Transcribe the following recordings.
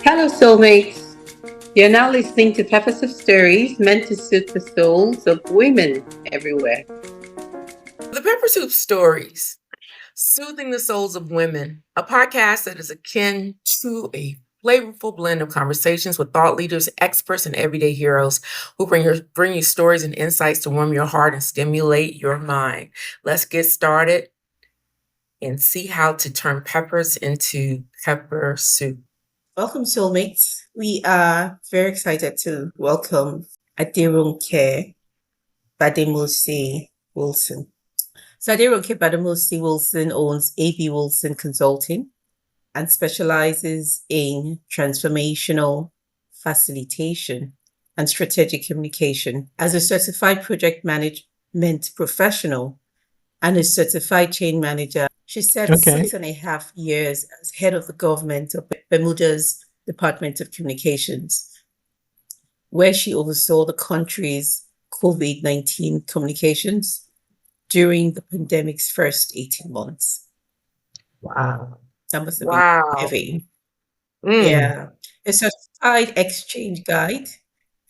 Hello, soulmates. You're now listening to Peppers of Stories meant to soothe the souls of women everywhere. The Pepper Soup Stories, Soothing the Souls of Women, a podcast that is akin to a flavorful blend of conversations with thought leaders, experts, and everyday heroes who bring you stories and insights to warm your heart and stimulate your mind. Let's get started and see how to turn peppers into pepper soup. Welcome, soulmates. We are very excited to welcome Aderonke Bademosi Wilson. So Aderonke Bademosi Wilson owns AB Wilson Consulting and specializes in transformational facilitation and strategic communication as a certified project management professional and a certified chain manager. She spent 6.5 years as head of the government of Bermuda's Department of Communications, where she oversaw the country's COVID-19 communications during the pandemic's first 18 months. Wow. That must have been heavy. Yeah. A certified exchange guide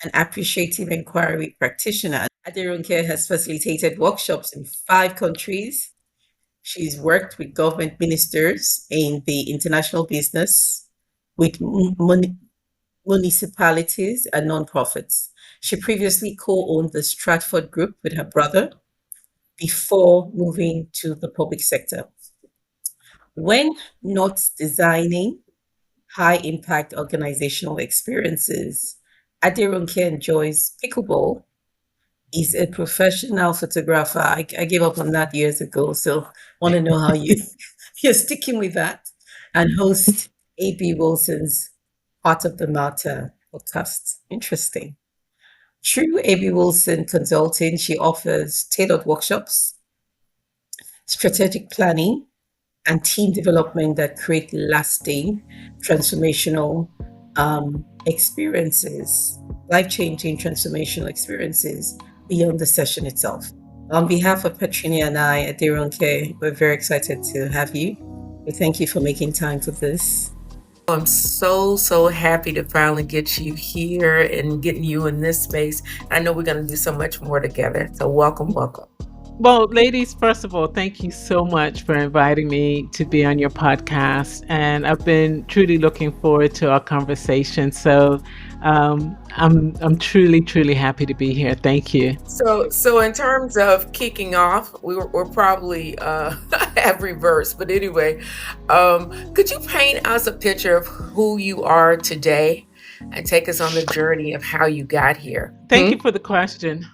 and appreciative inquiry practitioner, Aderonke has facilitated workshops in 5 countries. She's worked with government ministers in the international business, with municipalities and nonprofits. She previously co-owned the Stratford Group with her brother before moving to the public sector. When not designing high-impact organizational experiences, Aderonke enjoys pickleball. He's a professional photographer. I gave up on that years ago, so want to know how you're sticking with that. And host AB Wilson's Heart of the Matter podcast. Interesting. Through AB Wilson Consulting, she offers tailored workshops, strategic planning, and team development that create lasting, transformational experiences, life-changing transformational experiences beyond the session itself. On behalf of Patrenia and I, Aderonke, we're very excited to have you. We thank you for making time for this. I'm so happy to finally get you here and getting you in this space. I know we're going to do so much more together. So welcome. Well, ladies, first of all, thank you so much for inviting me to be on your podcast. And I've been truly looking forward to our conversation. So I'm truly happy to be here. Thank you. So in terms of kicking off, we're probably have reverse, but anyway, could you paint us a picture of who you are today and take us on the journey of how you got here? Thank you for the question.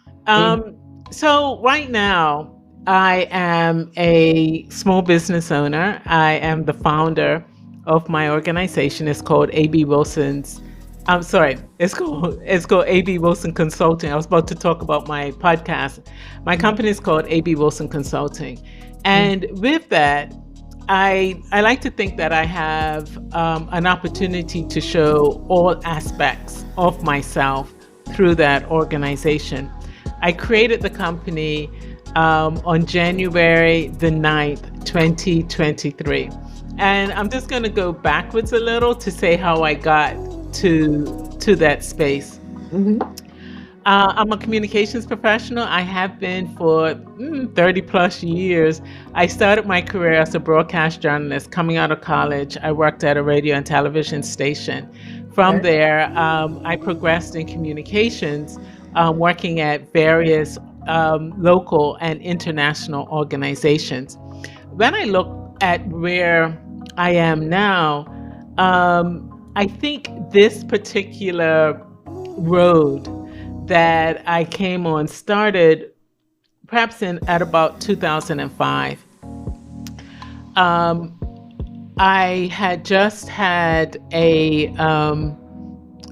So right now, I am a small business owner. I am the founder of my organization. It's called AB Wilson's. I'm sorry, it's called AB Wilson Consulting. I was about to talk about my podcast. My company is called AB Wilson Consulting. And with that, I like to think that I have an opportunity to show all aspects of myself through that organization. I created the company on January the 9th, 2023. And I'm just going to go backwards a little to say how I got to that space. I'm a communications professional. I have been for 30 plus years. I started my career as a broadcast journalist. Coming out of college, I worked at a radio and television station. From there, I progressed in communications, working at various local and international organizations. When I look at where I am now, I think this particular road that I came on started perhaps at about 2005. I had just had a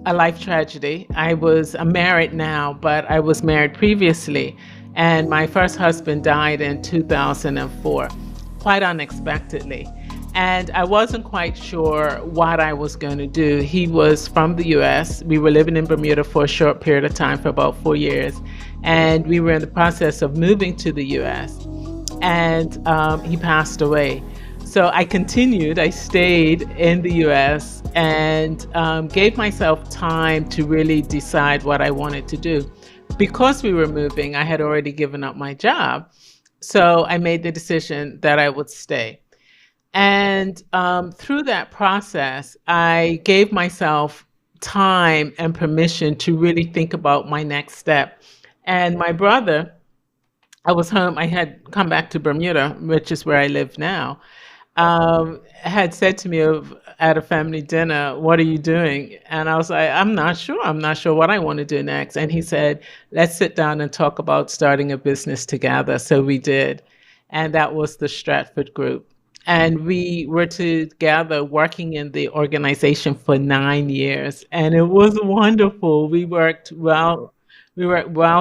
life tragedy. I'm married now, but I was married previously, and my first husband died in 2004, quite unexpectedly. And I wasn't quite sure what I was going to do. He was from the US. We were living in Bermuda for a short period of time, for about 4 years. And we were in the process of moving to the US. And he passed away. So I continued, I stayed in the US and gave myself time to really decide what I wanted to do. Because we were moving, I had already given up my job. So I made the decision that I would stay. And through that process, I gave myself time and permission to really think about my next step. And my brother, I was home, I had come back to Bermuda, which is where I live now, had said to me at a family dinner, "What are you doing?" And I was like, "I'm not sure. I'm not sure what I want to do next." And he said, "Let's sit down and talk about starting a business together." So we did. And that was the Stratford Group. And we were together working in the organization for 9 years. And it was wonderful. We worked well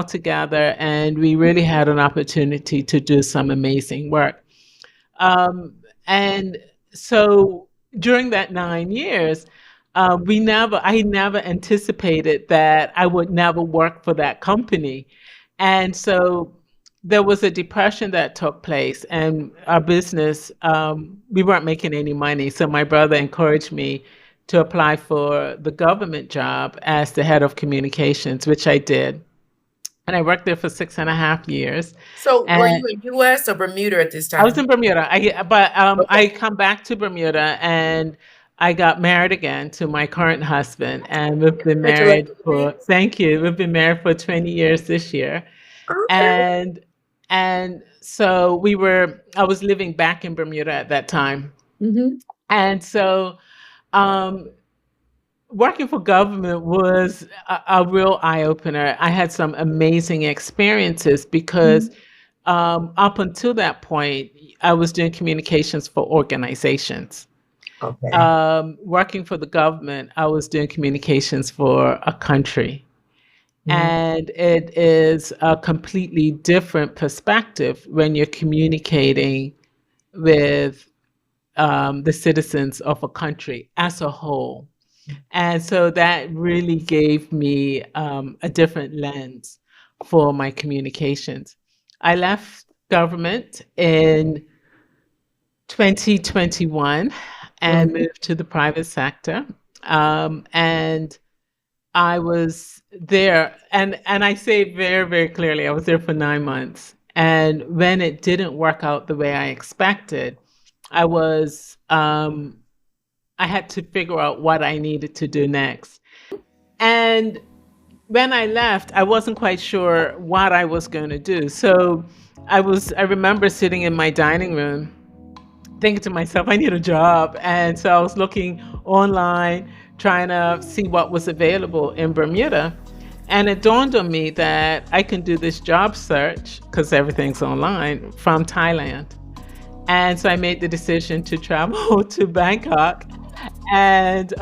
together, and we really had an opportunity to do some amazing work. Um, and so during that 9 years, I never anticipated that I would never work for that company. And so there was a depression that took place, and our business, we weren't making any money. So my brother encouraged me to apply for the government job as the head of communications, which I did. And I worked there for 6.5 years. So were And you in US or Bermuda at this I was time? in Bermuda. Okay. I come back to Bermuda and I got married again to my current husband, and we've been married for, Congratulations. thank you, we've been married for 20 years this year. Okay. And so I was living back in Bermuda at that time. Mm-hmm. And so um, working for government was a real eye opener. I had some amazing experiences because up until that point, I was doing communications for organizations. Okay. Working for the government, I was doing communications for a country. And it is a completely different perspective when you're communicating with the citizens of a country as a whole. And so that really gave me a different lens for my communications. I left government in 2021 and moved to the private sector. And I was there, and I say very, very clearly, I was there for 9 months. And when it didn't work out the way I expected, I was I had to figure out what I needed to do next. And when I left, I wasn't quite sure what I was going to do. So I remember sitting in my dining room thinking to myself, I need a job. And so I was looking online, trying to see what was available in Bermuda. And it dawned on me that I can do this job search, because everything's online, from Thailand. And so I made the decision to travel to Bangkok and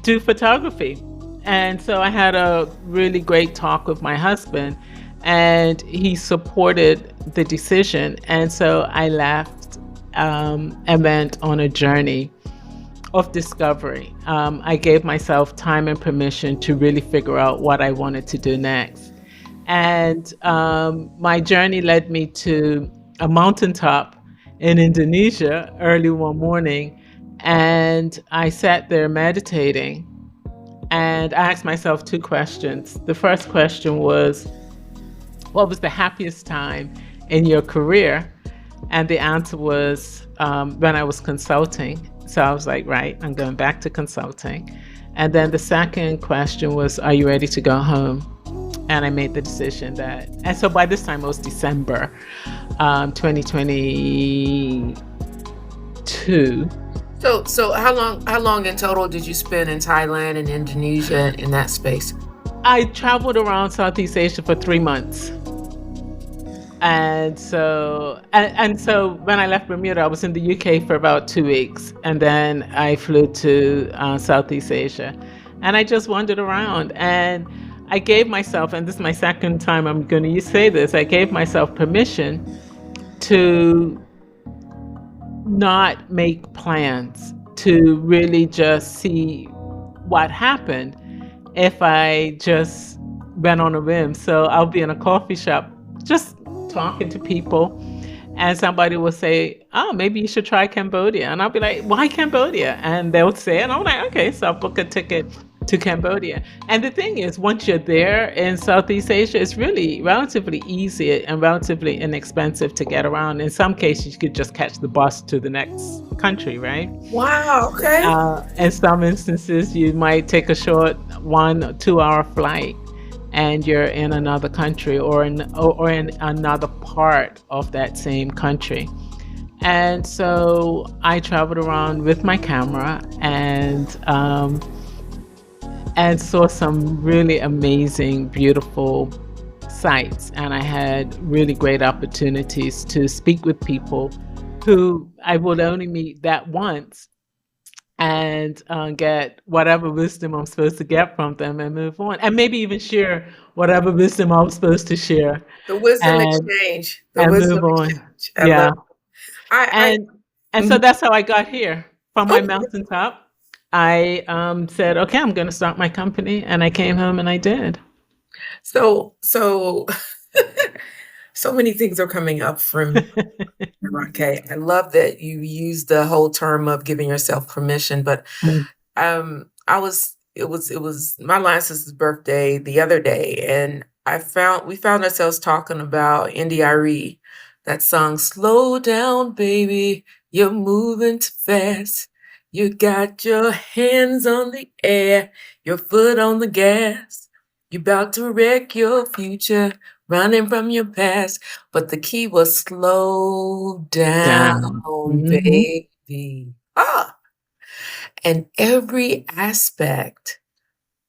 do photography. And so I had a really great talk with my husband, and he supported the decision. And so I left and went on a journey of discovery. I gave myself time and permission to really figure out what I wanted to do next. And my journey led me to a mountaintop in Indonesia early one morning. And I sat there meditating, and I asked myself two questions. The first question was, what was the happiest time in your career? And the answer was when I was consulting. So I was like, right, I'm going back to consulting. And then the second question was, are you ready to go home? And I made the decision that, and so by this time it was December 2022. So how long in total did you spend in Thailand and Indonesia in that space? I traveled around Southeast Asia for 3 months. And so when I left Bermuda, I was in the UK for about 2 weeks. And then I flew to Southeast Asia. And I just wandered around. And I gave myself, and this is my second time I'm going to say this, I gave myself permission to not make plans, to really just see what happened if I just went on a whim. So I'll be in a coffee shop just talking to people, And somebody will say, oh, maybe you should try Cambodia. And I'll be like, why Cambodia? And they'll say, and I'm like, okay, so I'll book a ticket to Cambodia. And the thing is, once you're there in Southeast Asia, it's really relatively easy and relatively inexpensive to get around. In some cases, you could just catch the bus to the next country, right? Wow. Okay. In some instances, you might take a short 1 or 2 hour flight and you're in another country or in another part of that same country. And so I traveled around with my camera and saw some really amazing, beautiful sites. And I had really great opportunities to speak with people who I would only meet that once and get whatever wisdom I'm supposed to get from them and move on. And maybe even share whatever wisdom I'm supposed to share. The wisdom and, exchange. The and wisdom move on. exchange. I Yeah. love it. And so that's how I got here. From my mountaintop, I said, okay, I'm going to start my company. And I came home and I did. So many things are coming up from Aderonke. I love that you use the whole term of giving yourself permission, but it was my line sister's birthday the other day, and we found ourselves talking about NDRE, that song, "Slow down, baby, you're moving too fast. You got your hands on the air, your foot on the gas. You're about to wreck your future, running from your past." But the key was slow down, baby. And every aspect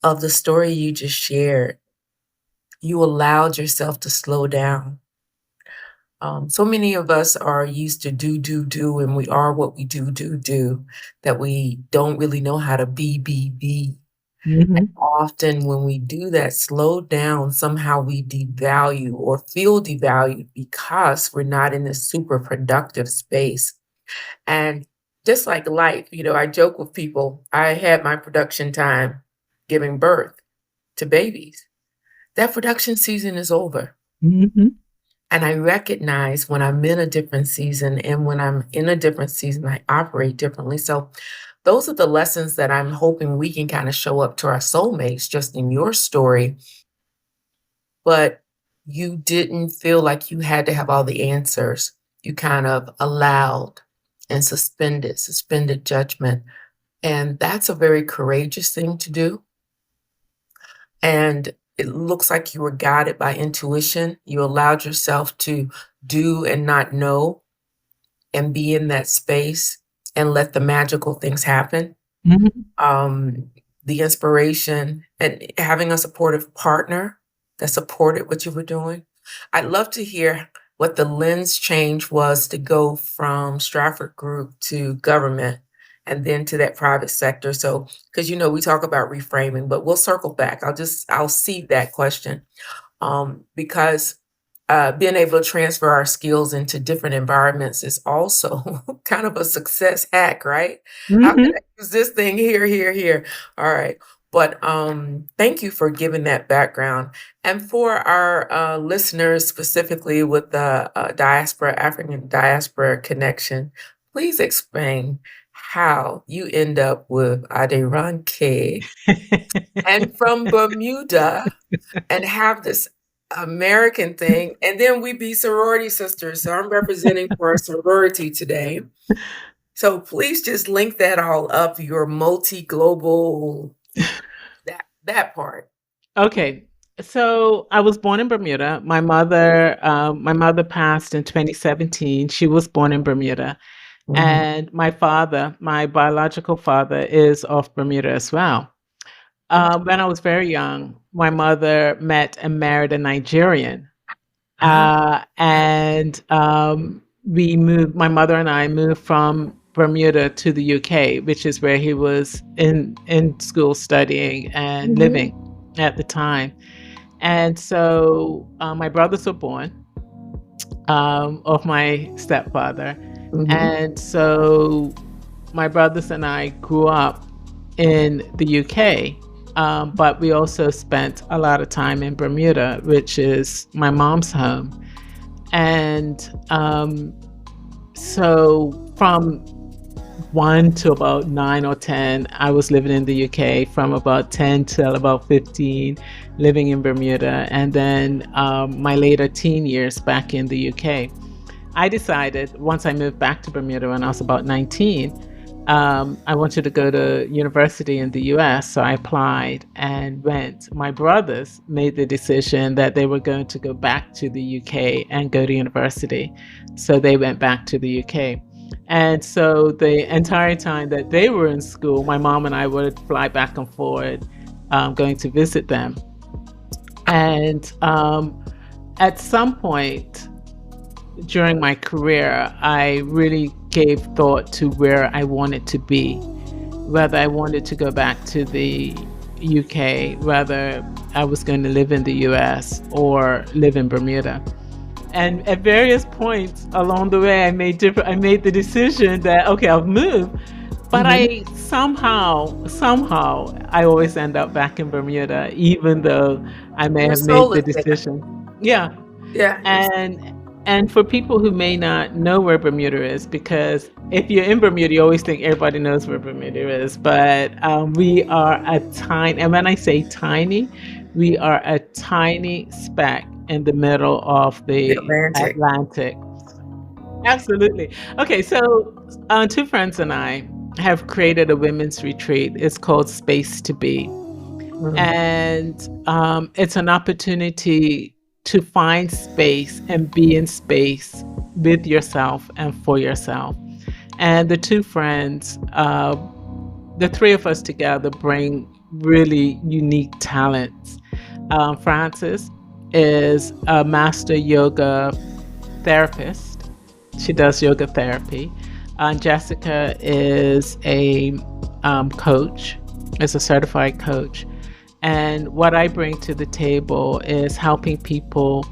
of the story you just shared, you allowed yourself to slow down. So many of us are used to do, and we are what we do, that we don't really know how to be. And often when we do that, slow down, somehow we devalue or feel devalued because we're not in this super productive space. And just like life, I joke with people, I had my production time giving birth to babies. That production season is over. And I recognize when I'm in a different season, and when I'm in a different season, I operate differently. So those are the lessons that I'm hoping we can kind of show up to our soulmates just in your story. But you didn't feel like you had to have all the answers. You kind of allowed and suspended judgment. And that's a very courageous thing to do. And it looks like you were guided by intuition. You allowed yourself to do and not know and be in that space and let the magical things happen. The inspiration and having a supportive partner that supported what you were doing. I'd love to hear what the lens change was to go from Stratford Group to government and then to that private sector. So, because we talk about reframing, but we'll circle back. I'll see that question because being able to transfer our skills into different environments is also kind of a success hack, right? How can I use this thing here? All right. But thank you for giving that background. And for our listeners, specifically with the African diaspora connection, please explain how you end up with Aderonke and from Bermuda and have this American thing. And then we be sorority sisters. So I'm representing for a sorority today. So please just link that all up, your multi-global, that part. Okay. So I was born in Bermuda. My mother passed in 2017. She was born in Bermuda. And my father, my biological father, is of Bermuda as well. When I was very young, my mother met and married a Nigerian. And we moved, my mother and I moved from Bermuda to the UK, which is where he was in school studying and living at the time. And so my brothers were born of my stepfather. And so my brothers and I grew up in the UK, but we also spent a lot of time in Bermuda, which is my mom's home. And so from 1 to about 9 or 10, I was living in the UK. From about 10 till about 15, living in Bermuda. And then my later teen years back in the UK. I decided once I moved back to Bermuda when I was about 19, I wanted to go to university in the US. So I applied and went. My brothers made the decision that they were going to go back to the UK and go to university. So they went back to the UK. And so the entire time that they were in school, my mom and I would fly back and forth, going to visit them. And at some point during my career, I really gave thought to where I wanted to be, whether I wanted to go back to the UK, whether I was going to live in the US or live in Bermuda. And at various points along the way, I made the decision that, okay, I'll move. But I somehow, I always end up back in Bermuda, even though I may have made the decision. Yeah. Yeah. And for people who may not know where Bermuda is, because if you're in Bermuda, you always think everybody knows where Bermuda is. But we are a tiny, and when I say tiny, we are a tiny speck in the middle of the Atlantic. Absolutely. Okay, so two friends and I have created a women's retreat. It's called Space to Be. And it's an opportunity to find space and be in space with yourself and for yourself. And the two friends, the three of us together, bring really unique talents. Frances is a master yoga therapist. She does yoga therapy. Jessica is a coach, is a certified coach. And what I bring to the table is helping people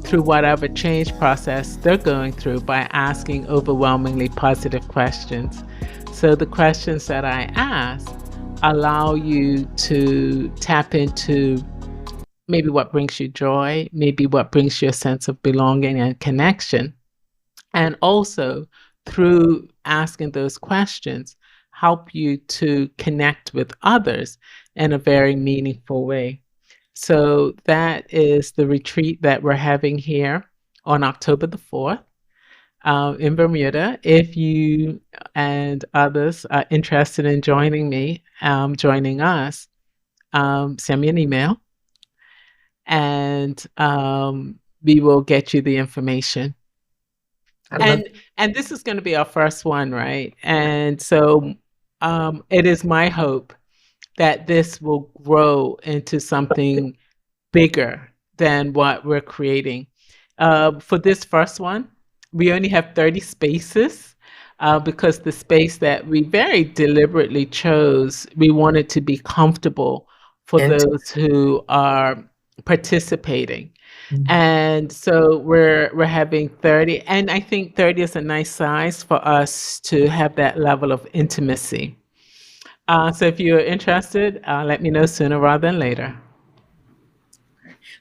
through whatever change process they're going through by asking overwhelmingly positive questions. So the questions that I ask allow you to tap into maybe what brings you joy, maybe what brings you a sense of belonging and connection. And also through asking those questions, help you to connect with others in a very meaningful way. So that is the retreat that we're having here on October the 4th in Bermuda. If you and others are interested in joining me, joining us, send me an email and we will get you the information. And this is going to be our first one, right? And so it is my hope that this will grow into something bigger than what we're creating. For this first one, we only have 30 spaces because the space that we very deliberately chose, we wanted to be comfortable for those who are participating. And so we're having 30, and I think 30 is a nice size for us to have that level of intimacy. So if you're interested, let me know sooner rather than later.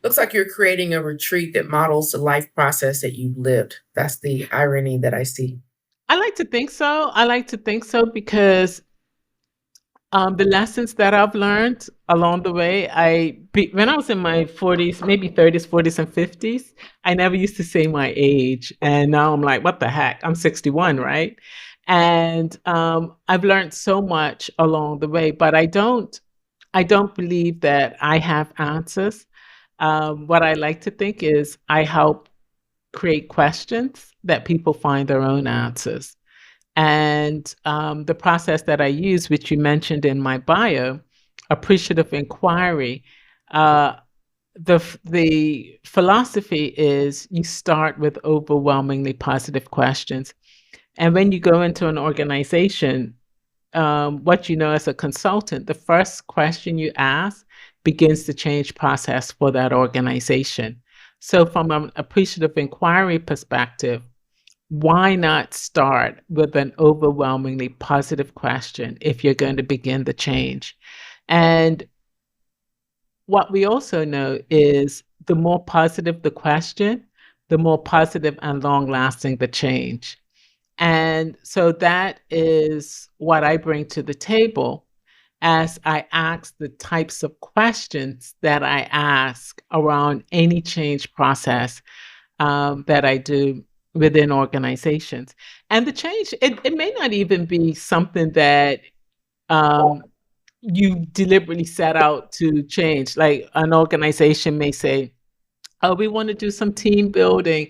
Looks like you're creating a retreat that models the life process that you've lived. That's the irony that I see. I like to think so because the lessons that I've learned along the way, when I was in my 40s, maybe 30s, 40s, and 50s, I never used to say my age. And now I'm like, what the heck? I'm 61, right? And I've learned so much along the way, but I don't believe that I have answers. What I like to think is I help create questions that people find their own answers. And the process that I use, which you mentioned in my bio, appreciative inquiry, the philosophy is you start with overwhelmingly positive questions. And when you go into an organization, what you know as a consultant, the first question you ask begins the change process for that organization. So from an appreciative inquiry perspective, why not start with an overwhelmingly positive question if you're going to begin the change? And what we also know is the more positive the question, the more positive and long lasting the change. And so that is what I bring to the table as I ask the types of questions that I ask around any change process that I do within organizations. And the change, it may not even be something that you deliberately set out to change. Like an organization may say, oh, we want to do some team building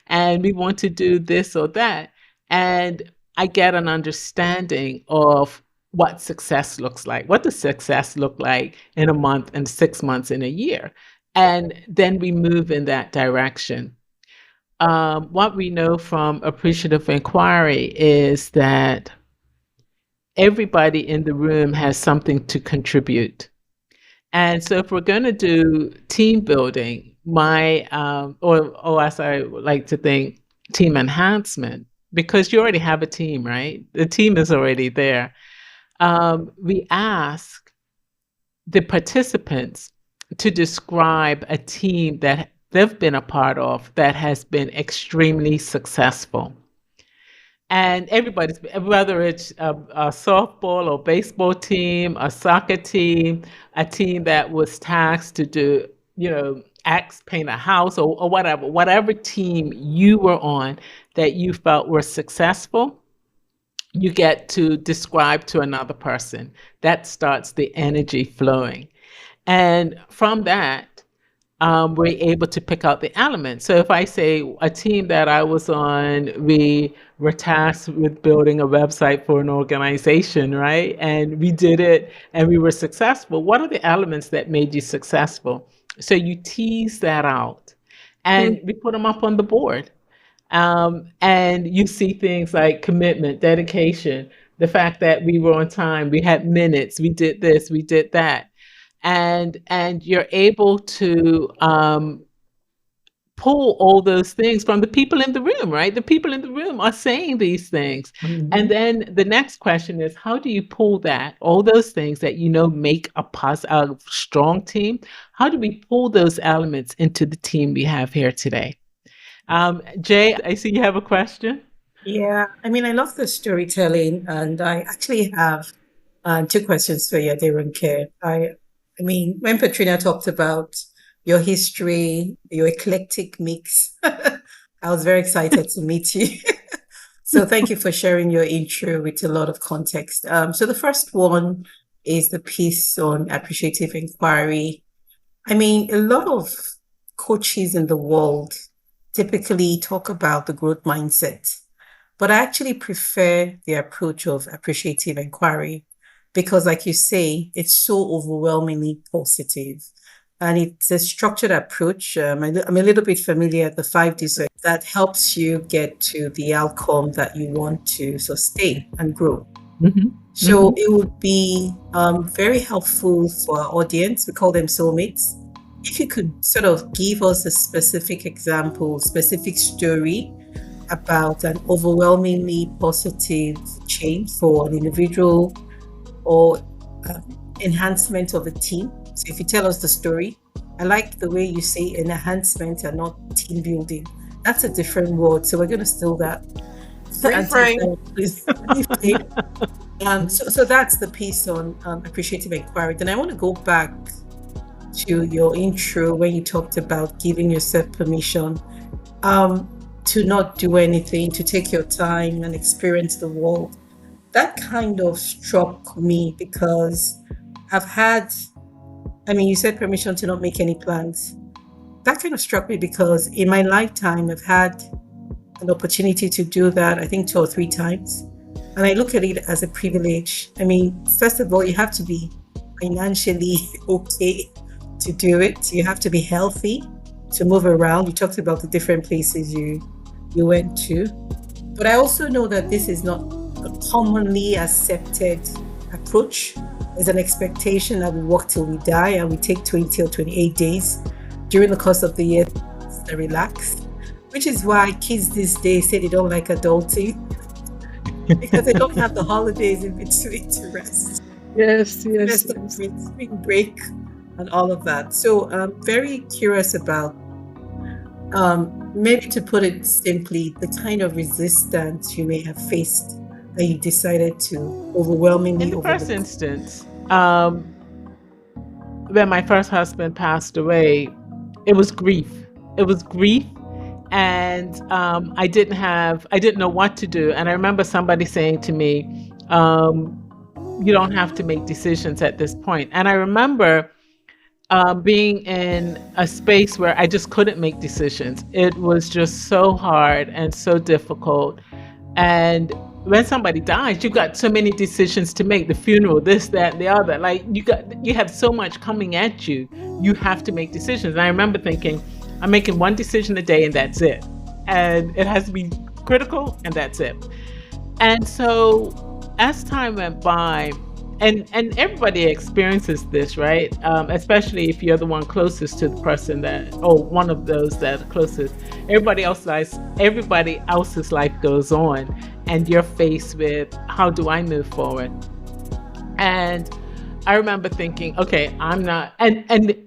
and we want to do this or that. And I get an understanding of what success looks like. What does success look like in a month and 6 months in a year? And then we move in that direction. What we know from appreciative inquiry is that everybody in the room has something to contribute. And so if we're going to do team building, or as I like to think, team enhancement, because you already have a team, right? The team is already there. We ask the participants to describe a team that they've been a part of that has been extremely successful. And everybody's, whether it's a softball or baseball team, a soccer team, a team that was tasked to do, paint a house or whatever team you were on that you felt were successful, you get to describe to another person. That starts the energy flowing. And from that, we're able to pick out the elements. So if I say a team that I was on, we were tasked with building a website for an organization, right? And we did it and we were successful. What are the elements that made you successful? So you tease that out and we put them up on the board. And you see things like commitment, dedication, the fact that we were on time, we had minutes, we did this, we did that. And you're able to pull all those things from the people in the room, right? The people in the room are saying these things. Mm-hmm. And then the next question is, how do you pull that, all those things that make a strong team? How do we pull those elements into the team we have here today? Jay, I see you have a question. Yeah, I love the storytelling, and I actually have 2 questions for you, Aderonke. When Patrenia talked about your history, your eclectic mix, I was very excited to meet you. So thank you for sharing your intro with a lot of context. So the first one is the piece on appreciative inquiry. A lot of coaches in the world typically talk about the growth mindset, but I actually prefer the approach of appreciative inquiry because, like you say, it's so overwhelmingly positive. And it's a structured approach. I'm a little bit familiar with the 5 Ds that helps you get to the outcome that you want to sustain and grow. Mm-hmm. So it would be very helpful for our audience. We call them soulmates. If you could sort of give us a specific example, specific story about an overwhelmingly positive change for an individual or enhancement of a team. So if you tell us the story, I like the way you say enhancement and not team building. That's a different word. So we're going to steal that. Reframe. So that's the piece on appreciative inquiry. Then I want to go back to your intro when you talked about giving yourself permission to not do anything, to take your time and experience the world. That kind of struck me because I've had, you said permission to not make any plans. That kind of struck me because in my lifetime, I've had an opportunity to do that, I think 2 or 3 times. And I look at it as a privilege. First of all, you have to be financially okay to do it. You have to be healthy to move around. You talked about the different places you went to. But I also know that this is not a commonly accepted approach. There's an expectation that we work till we die and we take 20 or 28 days during the course of the year to relax, which is why kids these days say they don't like adulting because they don't have the holidays in between to rest. Yes. Spring break and all of that. So I'm very curious about Maybe to put it simply, the kind of resistance you may have faced that you decided to In overwhelmingly the first overlook. instance, when my first husband passed away, it was grief. It was grief, and I didn't know what to do. And I remember somebody saying to me, "You don't have to make decisions at this point." And I remember being in a space where I just couldn't make decisions. It was just so hard and so difficult. And when somebody dies, you've got so many decisions to make: the funeral, this, that, the other. Like you have so much coming at you. You have to make decisions. And I remember thinking, I'm making one decision a day and that's it. And it has to be critical and that's it. And so as time went by, and everybody experiences this, right? Especially if you're the one closest to the person that, or one of those that are closest. Everybody else's life goes on, and you're faced with, how do I move forward? And I remember thinking, okay, I'm not, and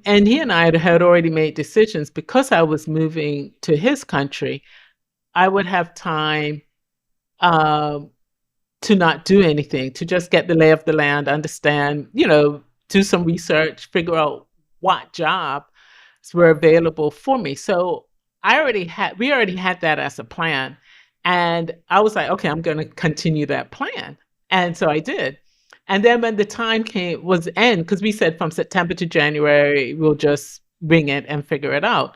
he and I had already made decisions. Because I was moving to his country, I would have time to not do anything, to just get the lay of the land, understand, do some research, figure out what jobs were available for me. So we already had that as a plan. And I was like, okay, I'm going to continue that plan. And so I did. And then when the time was end, because we said from September to January, we'll just bring it and figure it out.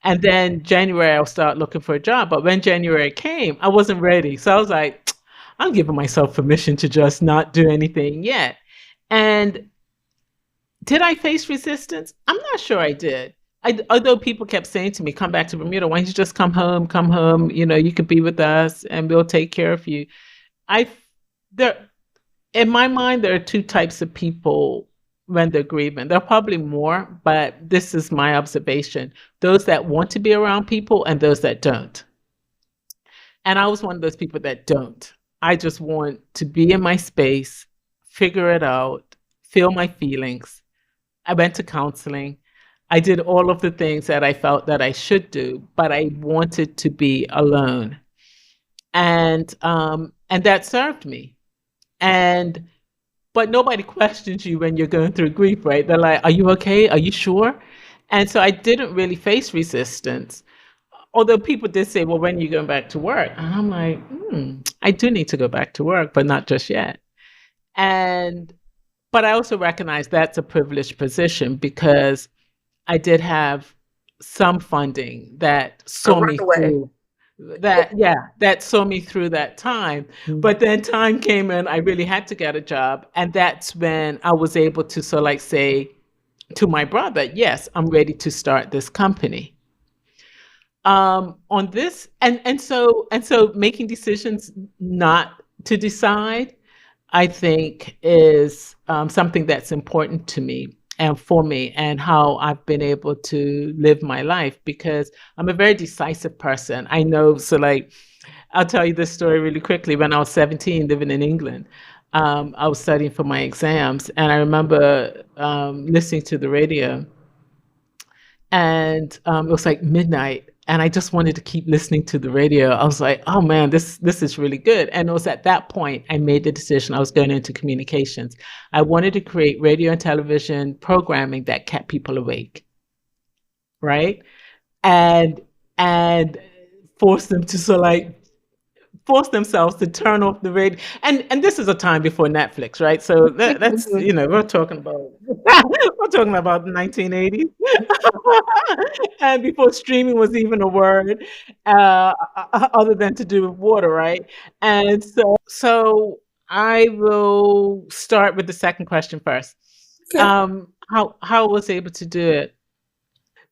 And then January, I'll start looking for a job. But when January came, I wasn't ready. So I was like, I'm giving myself permission to just not do anything yet. And did I face resistance? I'm not sure I did. Although people kept saying to me, come back to Bermuda, why don't you just come home, you could be with us and we'll take care of you. In my mind, there are two types of people when they're grieving. There are probably more, but this is my observation. Those that want to be around people and those that don't. And I was one of those people that don't. I just want to be in my space, figure it out, feel my feelings. I went to counseling. I did all of the things that I felt that I should do, but I wanted to be alone. And that served me. But nobody questions you when you're going through grief, right? They're like, are you okay? Are you sure? And so I didn't really face resistance. Although people did say, well, when are you going back to work? And I'm like, I do need to go back to work, but not just yet. But I also recognize that's a privileged position because I did have some funding that saw me through that saw me through that time. But then time came and I really had to get a job. And that's when I was able to say to my brother, yes, I'm ready to start this company. On this, and so making decisions not to decide, I think is something that's important to me and for me, and how I've been able to live my life, because I'm a very decisive person. I know, I'll tell you this story really quickly. When I was 17, living in England, I was studying for my exams, and I remember listening to the radio, and it was like midnight. And I just wanted to keep listening to the radio. I was like, oh man, this is really good. And it was at that point I made the decision I was going into communications. I wanted to create radio and television programming that kept people awake, right? And force them to force themselves to turn off the radio. And this is a time before Netflix, right? So that's we're talking about the 1980s, and before streaming was even a word, other than to do with water, right? And so I will start with the second question first. Okay. How I was able to do it.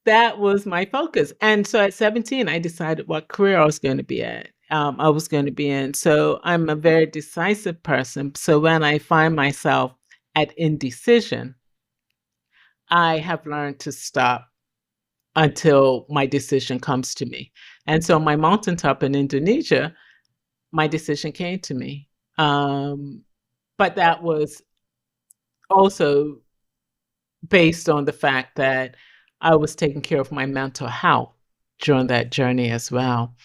That was my focus. And so at 17, I decided what career I was going to be at. I was going to be in. So I'm a very decisive person. So when I find myself at indecision, I have learned to stop until my decision comes to me. And so my mountaintop in Indonesia, my decision came to me. But that was also based on the fact that I was taking care of my mental health. during that journey as well.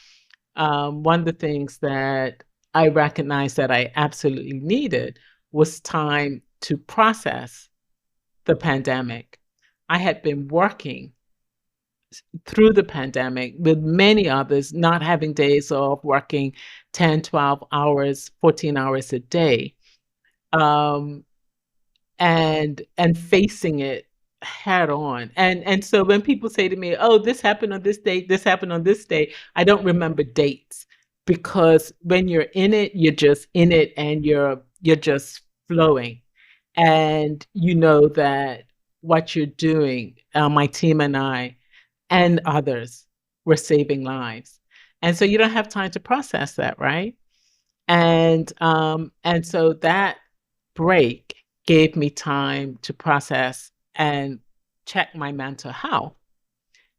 One of the things that I recognized that I absolutely needed was time to process the pandemic. I had been working through the pandemic with many others, not having days off, working 10, 12 hours, 14 hours a day, um, and facing it head on. And so when people say to me, oh, this happened on this date, this happened on this day, I don't remember dates, because when you're in it, you're just in it, and you're just flowing. And you know that what you're doing, my team and I and others, were saving lives. And so you don't have time to process that, right? And so that break gave me time to process and check my mental health.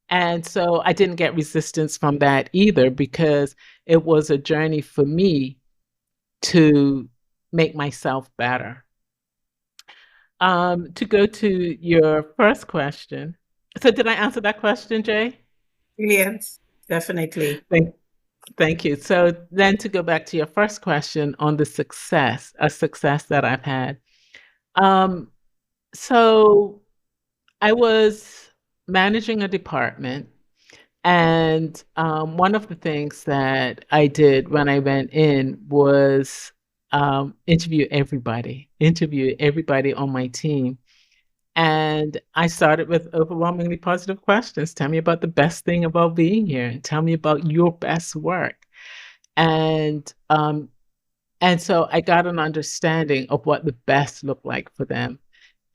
And so I didn't get resistance from that either, because it was a journey for me to make myself better. To go to your first question. So did I answer that question, Jay? Brilliant. Definitely. Thank you. So then to go back to your first question on the success that I've had. So I was managing a department, and one of the things that I did when I went in was interview everybody on my team. And I started with overwhelmingly positive questions. Tell me about the best thing about being here. Tell me about your best work. And so I got an understanding of what the best looked like for them.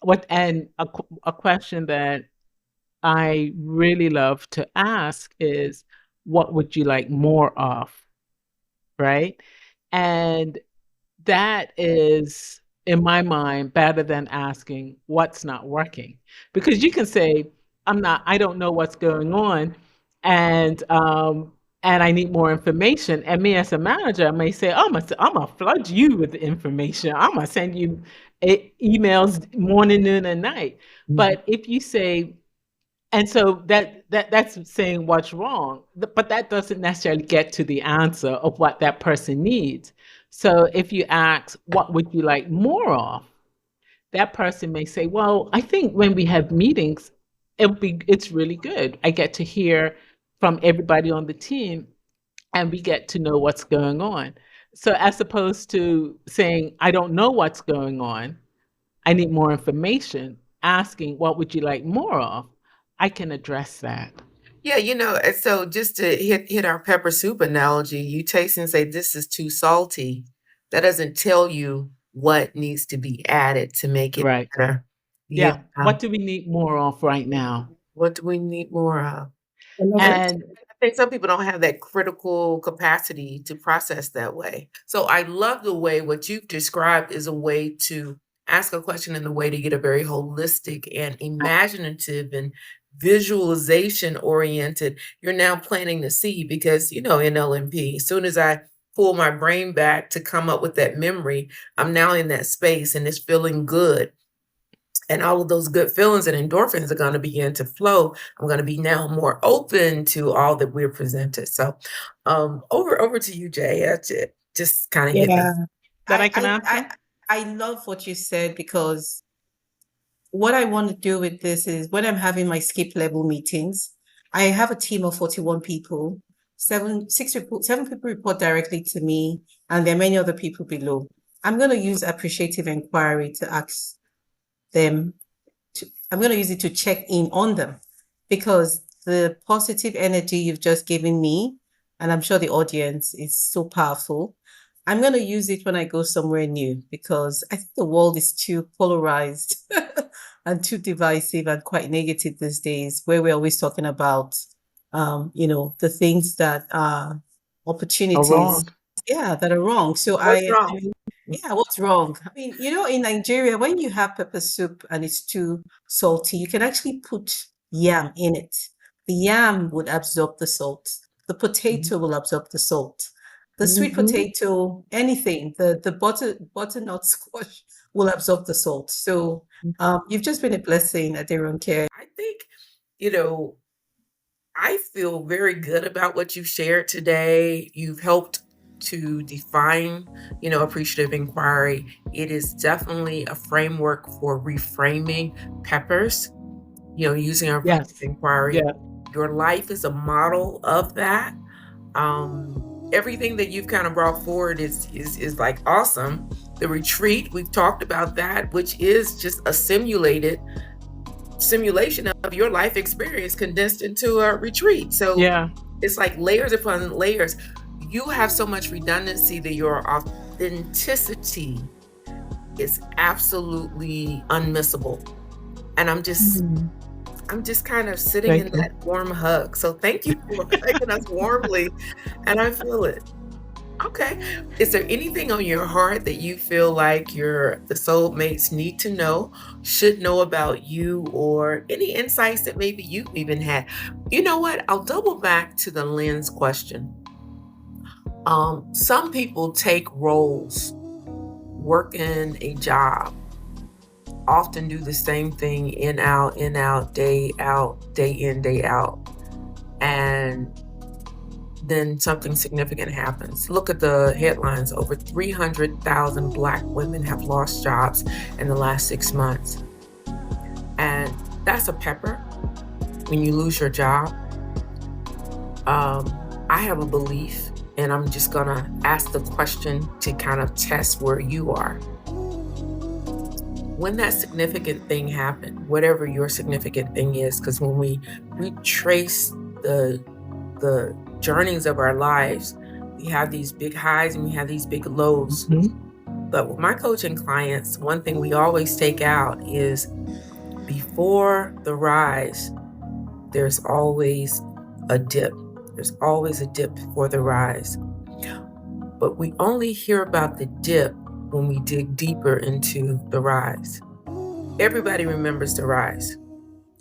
A question that I really love to ask is, what would you like more of? Right? And that is, in my mind, better than asking what's not working. Because you can say, I don't know what's going on, and I need more information. And me as a manager, I may say, I'm gonna flood you with the information. I'm gonna send you emails morning, noon, and night. But if you say, and so that's saying what's wrong, but that doesn't necessarily get to the answer of what that person needs. So if you ask, what would you like more of? That person may say, well, I think when we have meetings, it's really good. I get to hear from everybody on the team, and we get to know what's going on. So as opposed to saying, I don't know what's going on, I need more information, asking, what would you like more of? I can address that. Yeah, and so just to hit our pepper soup analogy, you taste and say, this is too salty. That doesn't tell you what needs to be added to make it Right. better. Yeah. What do we need more of right now? What do we need more of? And I think some people don't have that critical capacity to process that way. So I love the way what you've described is a way to ask a question in a way to get a very holistic and imaginative and visualization oriented. You're now planting the seed, because, in LMP, as soon as I pull my brain back to come up with that memory, I'm now in that space and it's feeling good. And all of those good feelings and endorphins are going to begin to flow. I'm going to be now more open to all that we're presented. So over to you, Jay. Just kind of hit me. That I can answer? I love what you said, because what I want to do with this is, when I'm having my skip level meetings, I have a team of 41 people. Seven people report directly to me, and there are many other people below. I'm going to use appreciative inquiry to ask them. I'm going to use it to check in on them, because the positive energy you've just given me, and I'm sure the audience, is so powerful. I'm going to use it when I go somewhere new, because I think the world is too polarized and too divisive and quite negative these days, where we're always talking about, the things that are opportunities, that are wrong. So What's wrong? what's wrong? I mean, in Nigeria, when you have pepper soup and it's too salty, you can actually put yam in it. The yam would absorb the salt. The potato will absorb the salt. The sweet potato, anything, the butternut squash will absorb the salt. So you've just been a blessing, Aderonke. I think, I feel very good about what you shared today. You've helped to define, appreciative inquiry. It is definitely a framework for reframing peppers, using our appreciative Yes. inquiry. Yeah. Your life is a model of that. Everything that you've kind of brought forward is like awesome. The retreat, we've talked about that, which is just a simulation of your life experience condensed into a retreat. So Yeah. it's like layers upon layers. You have so much redundancy that your authenticity is absolutely unmissable. And I'm just kind of sitting Thank in you. that warm hug. So thank you for hugging us warmly. And I feel it. Okay. Is there anything on your heart that you feel like the soulmates need to know, should know about you, or any insights that maybe you've even had? You know what? I'll double back to the lens question. Some people take roles, work in a job, often do the same thing in, out, day in, day out. And then something significant happens. Look at the headlines. Over 300,000 Black women have lost jobs in the last 6 months. And that's a pepper when you lose your job. I have a belief, and I'm just going to ask the question to kind of test where you are. When that significant thing happened, whatever your significant thing is, because when we retrace the journeys of our lives, we have these big highs and we have these big lows. But with my coaching clients, one thing we always take out is before the rise, there's always a dip. There's always a dip before the rise. But we only hear about the dip when we dig deeper into the rise. Everybody remembers the rise.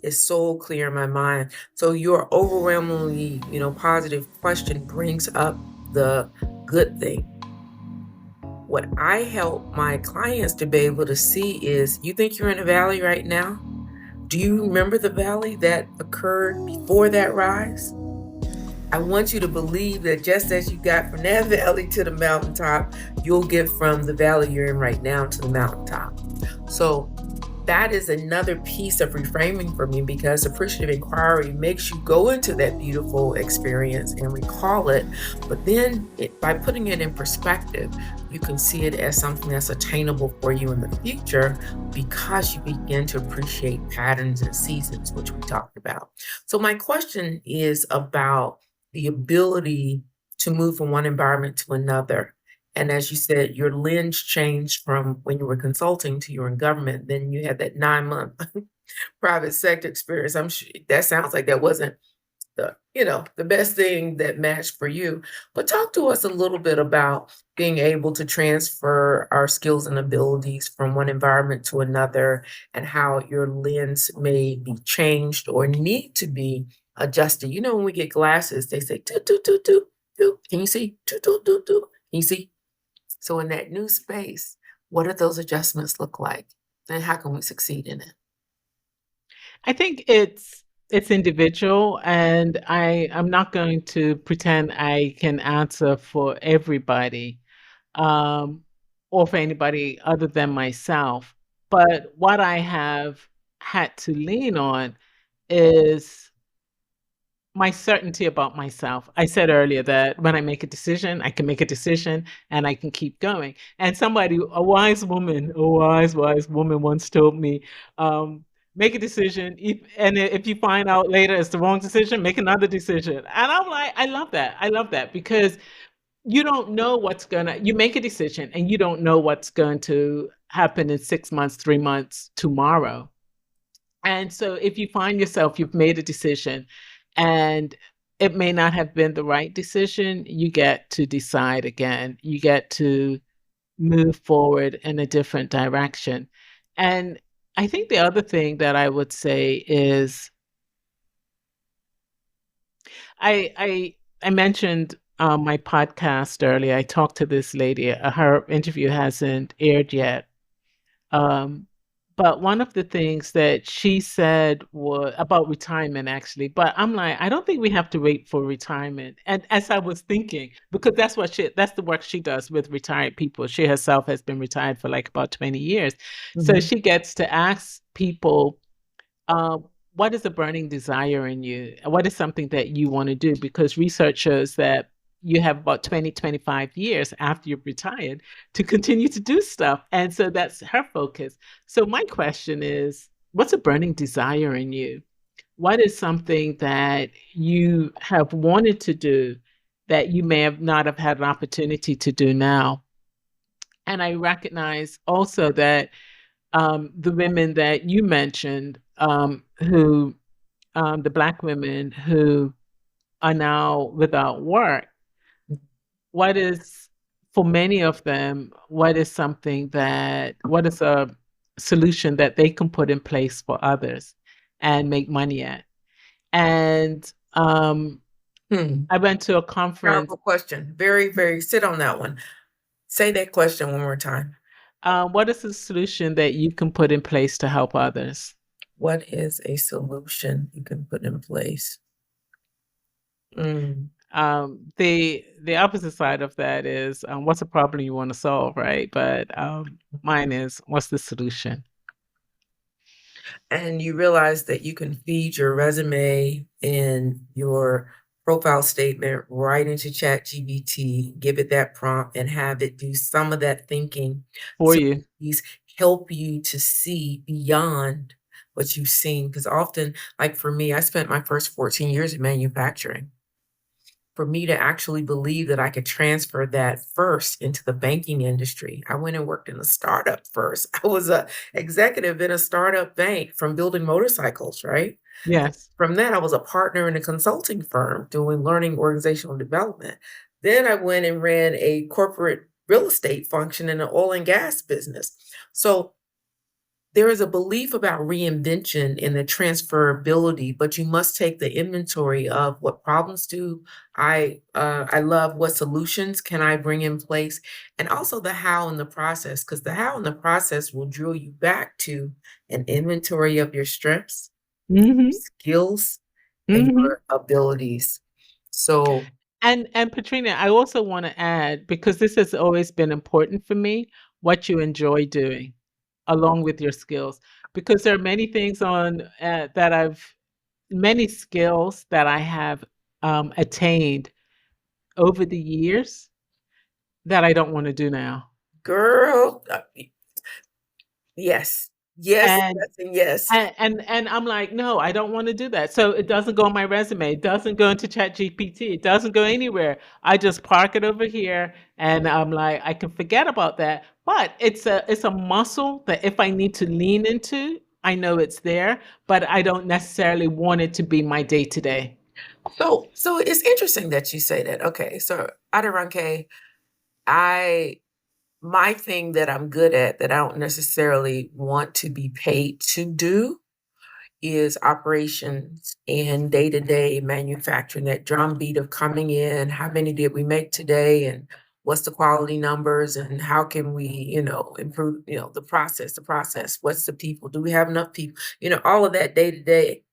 It's so clear in my mind. So your overwhelmingly, positive question brings up the good thing. What I help my clients to be able to see is, you think you're in a valley right now? Do you remember the valley that occurred before that rise? I want you to believe that just as you got from that valley to the mountaintop, you'll get from the valley you're in right now to the mountaintop. So that is another piece of reframing for me, because appreciative inquiry makes you go into that beautiful experience and recall it. But then by putting it in perspective, you can see it as something that's attainable for you in the future, because you begin to appreciate patterns and seasons, which we talked about. So my question is about the ability to move from one environment to another. And as you said, your lens changed from when you were consulting to you were in government. Then you had that 9-month private sector experience. I'm sure that sounds like that wasn't the best thing that matched for you. But talk to us a little bit about being able to transfer our skills and abilities from one environment to another, and how your lens may be changed or need to be adjusted. When we get glasses, they say, do, do, do, do, do. Can you see? Do, do, do, do. Can you see? So in that new space, what do those adjustments look like? And how can we succeed in it? I think it's individual, and I'm not going to pretend I can answer for everybody, or for anybody other than myself. But what I have had to lean on is my certainty about myself. I said earlier that when I make a decision, I can make a decision and I can keep going. And a wise woman once told me, make a decision, and if you find out later it's the wrong decision, make another decision. And I'm like, I love that. I love that, because you don't know you make a decision and you don't know what's going to happen in 6 months, 3 months, tomorrow. And so if you find yourself, you've made a decision and it may not have been the right decision, you get to decide again. You get to move forward in a different direction. And I think the other thing that I would say is, I mentioned my podcast earlier. I talked to this lady. Her interview hasn't aired yet. But one of the things that she said was about retirement, actually. But I'm like, I don't think we have to wait for retirement. And as I was thinking, because that's the work she does with retired people. She herself has been retired for like about 20 years. So Mhm. she gets to ask people, uh, what is a burning desire in you? What is something that you want to do? Because research shows that you have about 20, 25 years after you've retired to continue to do stuff. And so that's her focus. So my question is, what's a burning desire in you? What is something that you have wanted to do that you may have not have had an opportunity to do now? And I recognize also that the women that you mentioned, who the Black women who are now without work, what is, for many of them, what is what is a solution that they can put in place for others and make money at? And I went to a conference. Powerful question. Very, very, sit on that one. Say that question one more time. What is a solution that you can put in place to help others? What is a solution you can put in place? The opposite side of that is what's a problem you want to solve, right? But mine is, what's the solution? And you realize that you can feed your resume and your profile statement right into ChatGPT, give it that prompt, and have it do some of that thinking For so you. these help you to see beyond what you've seen. Because often, like for me, I spent my first 14 years in manufacturing. For me to actually believe that I could transfer that first into the banking industry, I went and worked in a startup first. I was a executive in a startup bank from building motorcycles, right? Yes. From that, I was a partner in a consulting firm doing learning organizational development. Then I went and ran a corporate real estate function in the oil and gas business. So there is a belief about reinvention and the transferability, but you must take the inventory of what problems do I love, what solutions can I bring in place, and also the how in the process, because the how in the process will drill you back to an inventory of your strengths, Mm-hmm. skills, and Mm-hmm. your abilities. So And Patrina, I also want to add, because this has always been important for me, what you enjoy doing along with your skills, because there are many things on many skills that I have attained over the years that I don't want to do now. girl, yes, yes, And yes, and yes. and I'm like, no, I don't want to do that. So it doesn't go on my resume. It doesn't go into ChatGPT. It doesn't go anywhere. I just park it over here, and I'm like, I can forget about that. But it's a muscle that if I need to lean into, I know it's there, but I don't necessarily want it to be my day to day. So it's interesting that you say that. Okay, so Aderonke, I my thing that I'm good at that I don't necessarily want to be paid to do is operations and day-to-day manufacturing, that drumbeat of coming in, how many did we make today, and what's the quality numbers, and how can we, improve, the process, what's the people, do we have enough people, all of that day-to-day.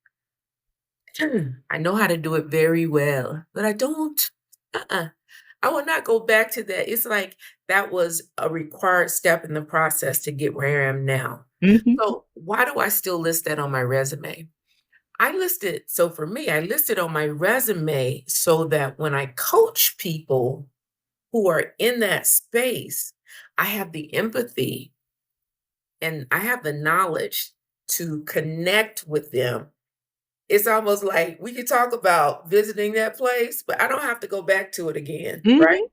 I know how to do it very well, but I don't. Uh-uh. I will not go back to that. It's like that was a required step in the process to get where I am now. Hmm. So why do I still list that on my resume? So for me, I listed on my resume so that when I coach people who are in that space, I have the empathy and I have the knowledge to connect with them. It's almost like we could talk about visiting that place, but I don't have to go back to it again, right?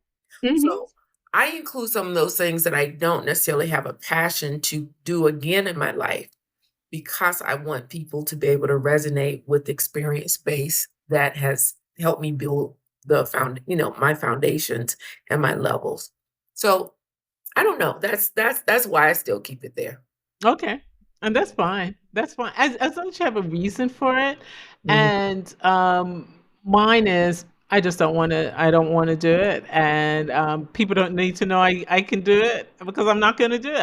Hmm. Hmm. So I include some of those things that I don't necessarily have a passion to do again in my life because I want people to be able to resonate with the experience base that has helped me build my foundations and my levels. So I don't know. That's why I still keep it there. Okay. And that's fine. That's fine. As long as you have a reason for it. Mhm. And mine is, I don't want to do it. And people don't need to know I can do it because I'm not going to do it.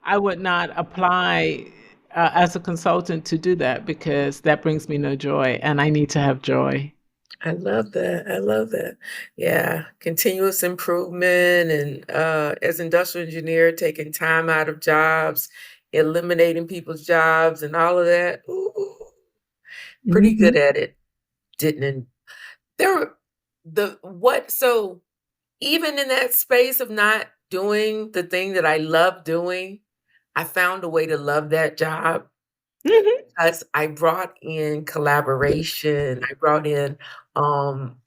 I would not apply as a consultant to do that because that brings me no joy, and I need to have joy. I love that. I love that. Yeah, continuous improvement and as industrial engineer, taking time out of jobs, eliminating people's jobs and all of that. Ooh, pretty good at it. Didn't there were so even in that space of not doing the thing that I love doing, I found a way to love that job Mhm. because I brought in collaboration. I brought in,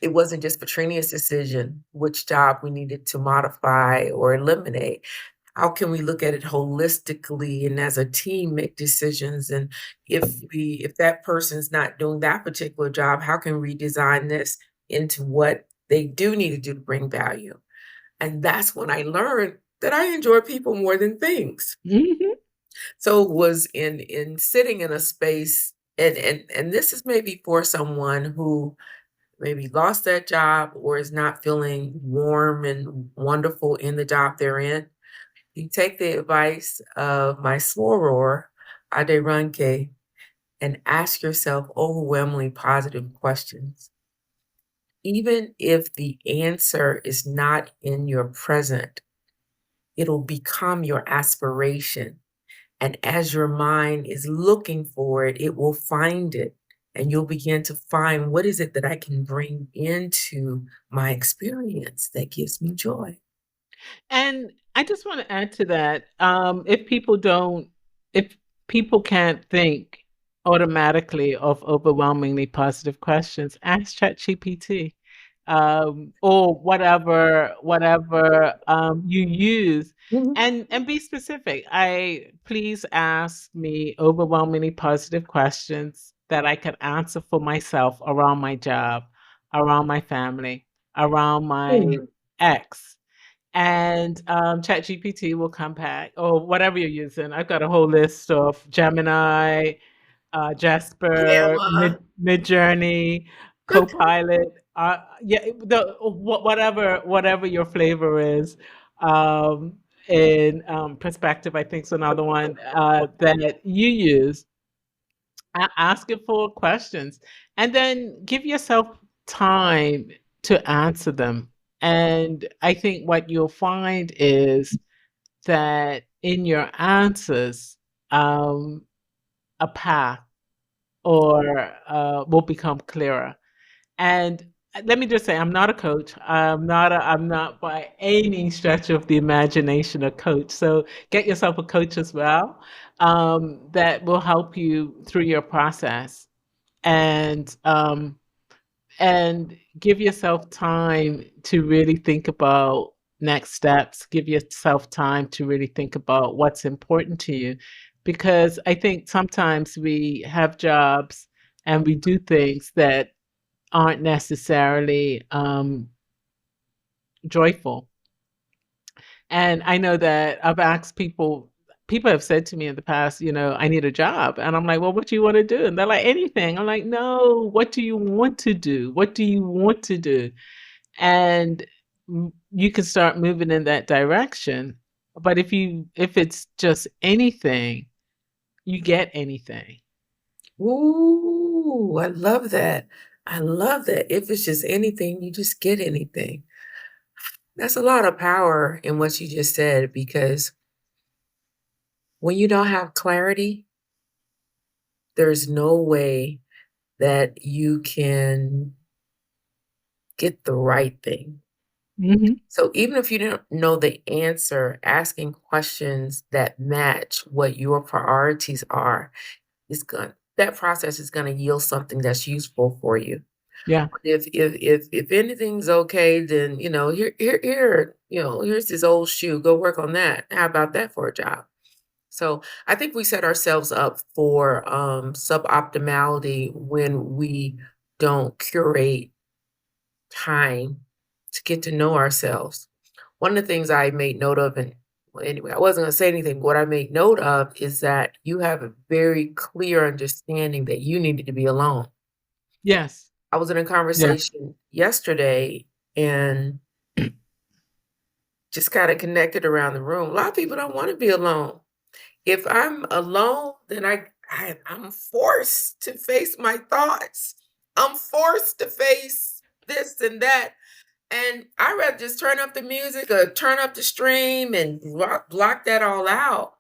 it wasn't just Patrinia's decision which job we needed to modify or eliminate. How can we look at it holistically and as a team make decisions? And if that person's not doing that particular job, how can we design this into what they do need to do to bring value? And that's when I learned that I enjoy people more than things. Mhm. So it was in sitting in a space, and this is maybe for someone who maybe lost that job or is not feeling warm and wonderful in the job they're in. You take the advice of my soror, Aderonke, and ask yourself overwhelmingly positive questions. Even if the answer is not in your present, it'll become your aspiration. And as your mind is looking for it, it will find it. And you'll begin to find what is it that I can bring into my experience that gives me joy. And I just want to add to that. If people can't think automatically of overwhelmingly positive questions, ask ChatGPT, or whatever you use, Mhm. and be specific. Please ask me overwhelmingly positive questions that I can answer for myself around my job, around my family, around my Mm. ex, and ChatGPT will come back, or whatever you're using. I've got a whole list of Gemini, Jasper, Gamma. Midjourney, Copilot. Yeah, whatever your flavor is. Um, in Perspective, I think is another one that you use. Ask it for questions, and then give yourself time to answer them. And I think what you'll find is that in your answers, a path or will become clearer. And let me just say, I'm not a coach. I'm not by any stretch of the imagination a coach. So get yourself a coach as well, that will help you through your process, and give yourself time to really think about next steps. Give yourself time to really think about what's important to you, because I think sometimes we have jobs and we do things that aren't necessarily joyful. And I know that I've asked people have said to me in the past, I need a job. And I'm like, well, what do you want to do? And they're like, anything. I'm like, no, what do you want to do? What do you want to do? And you can start moving in that direction. But if it's just anything, you get anything. Ooh, I love that. I love that. If it's just anything, you just get anything. That's a lot of power in what you just said, because when you don't have clarity, there's no way that you can get the right thing. Hmm. So even if you don't know the answer, asking questions that match what your priorities are that process is gonna yield something that's useful for you. Yeah. If anything's okay, then here's this old shoe. Go work on that. How about that for a job? So I think we set ourselves up for suboptimality when we don't curate time to get to know ourselves. One of the things I made note of, and well, anyway, I wasn't going to say anything. What I made note of is that you have a very clear understanding that you needed to be alone. Yes. I was in a Yeah. conversation yesterday and just kind of connected around the room. A lot of people don't want to be alone. if I'm alone, then I'm forced to face my thoughts. I'm forced to face this and that. And I'd rather just turn up the music or turn up the stream and block that all out.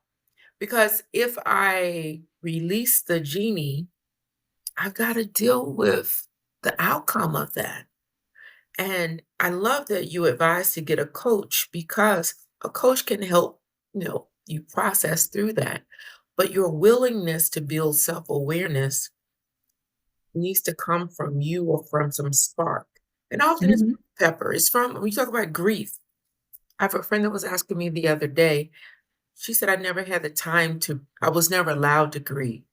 Because if I release the genie, I've got to deal with the outcome of that. And I love that you advise to get a coach, because a coach can help, you process through that. But your willingness to build self-awareness needs to come from you or from some spark. And often it's Mhm. pepper. It's from, when you talk about grief. I have a friend that was asking me the other day. She said, I was never allowed to grieve.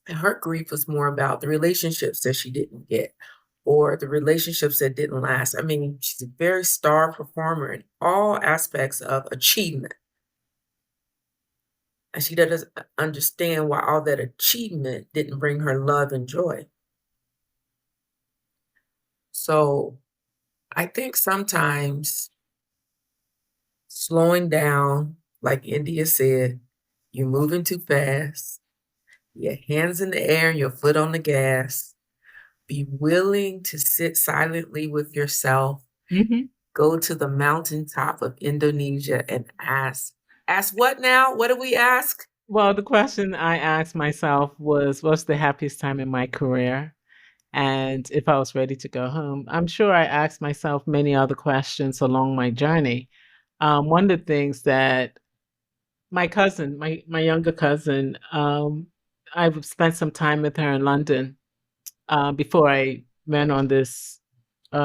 And her grief was more about the relationships that she didn't get, or the relationships that didn't last. I mean, she's a very star performer in all aspects of achievement. And she doesn't understand why all that achievement didn't bring her love and joy. So I think sometimes slowing down, like India said, you're moving too fast, your hands in the air, your foot on the gas. Be willing to sit silently with yourself. Mhm. Go to the mountaintop of Indonesia and ask. Ask what now? What do we ask? Well, the question I asked myself was, what's the happiest time in my career? And if I was ready to go home. I'm sure I asked myself many other questions along my journey. One of the things that my cousin, my younger cousin, I've spent some time with her in London before I went on this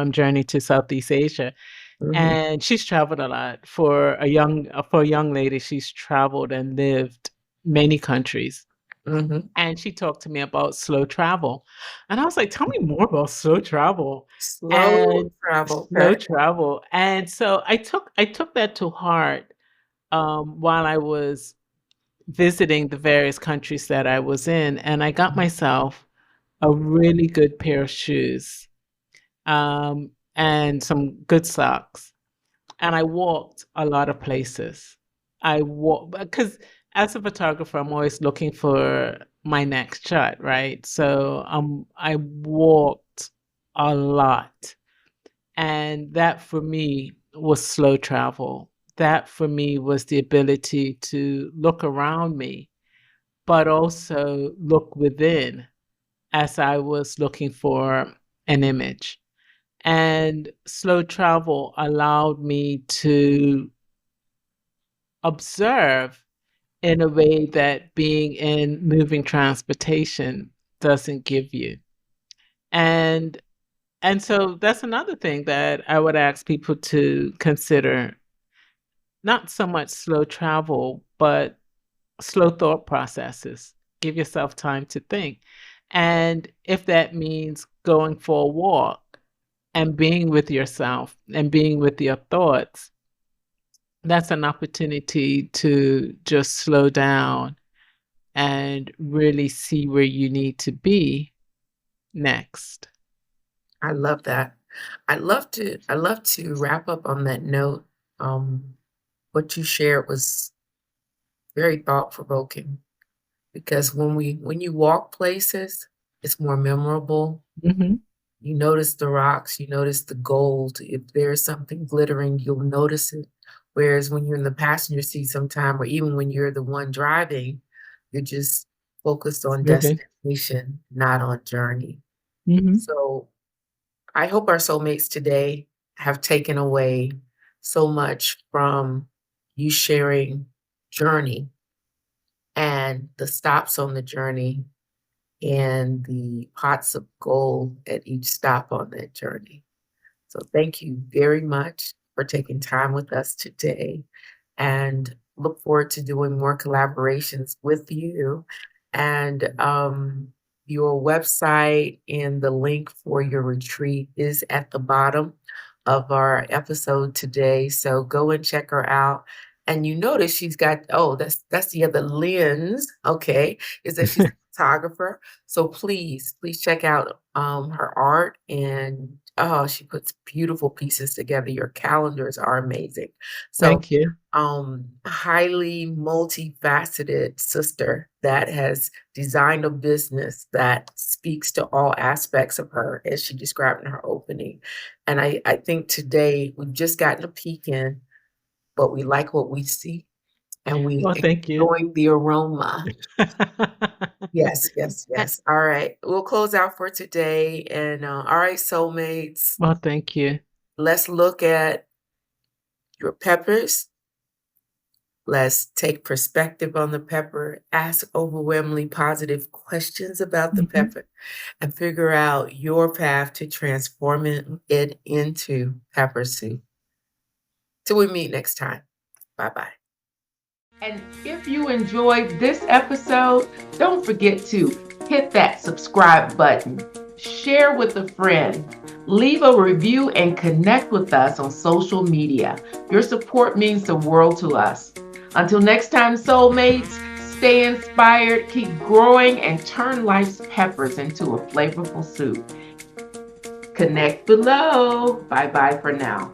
journey to Southeast Asia. Mhm, And she's traveled a lot. For a young lady, she's traveled and lived many countries. mhm. And she talked to me about slow travel. And I was like, tell me more about slow travel. Slow And travel. slow Okay. travel. And so I took that to heart while I was visiting the various countries that I was in, and I got myself a really good pair of shoes, and some good socks. And I walked a lot of places. I walked because as a photographer, I'm always looking for my next shot, right? So I walked a lot. And that for me was slow travel. That for me was the ability to look around me, but also look within as I was looking for an image. And slow travel allowed me to observe in a way that being in moving transportation doesn't give you. And and so that's another thing that I would ask people to consider, not so much slow travel, but slow thought processes. Give yourself time to think. And if that means going for a walk and being with yourself and being with your thoughts, that's an opportunity to just slow down and really see where you need to be next. I love that. I love to wrap up on that note. What you shared was very thought provoking, because when you walk places, it's more memorable. Hmm. You notice the rocks, you notice the gold. If there's something glittering, you'll notice it. Whereas when you're in the passenger seat sometime, or even when you're the one driving, you're just focused on Moving. destination, not on journey. Hmm. So I hope our soulmates today have taken away so much from you sharing journey and the stops on the journey and the pots of gold at each stop on that journey. So thank you very much for taking time with us today, and look forward to doing more collaborations with you. And your website and the link for your retreat is at the bottom of our episode today. So go and check her out. And you notice she's got, oh, that's the other lens. Okay. Is that she's a photographer. So please check out her art and Oh, she puts beautiful pieces together. Your calendars are amazing. So, Thank you. highly multifaceted sister that has designed a business that speaks to all aspects of her, as she described in her opening. And I think today we've just gotten a peek in, but we like what we see and we Well, thank you. enjoy the aroma. Yes, yes, yes. All right. We'll close out for today. And all right, soulmates, Well, thank you. let's look at your peppers. Let's take perspective on the pepper, ask overwhelmingly positive questions about the Mhm. pepper, and figure out your path to transforming it into pepper soup. Till we meet next time. Bye-bye. And if you enjoyed this episode, don't forget to hit that subscribe button, share with a friend, leave a review, and connect with us on social media. Your support means the world to us. Until next time, soulmates, stay inspired, keep growing, and turn life's peppers into a flavorful soup. Connect below. Bye-bye for now.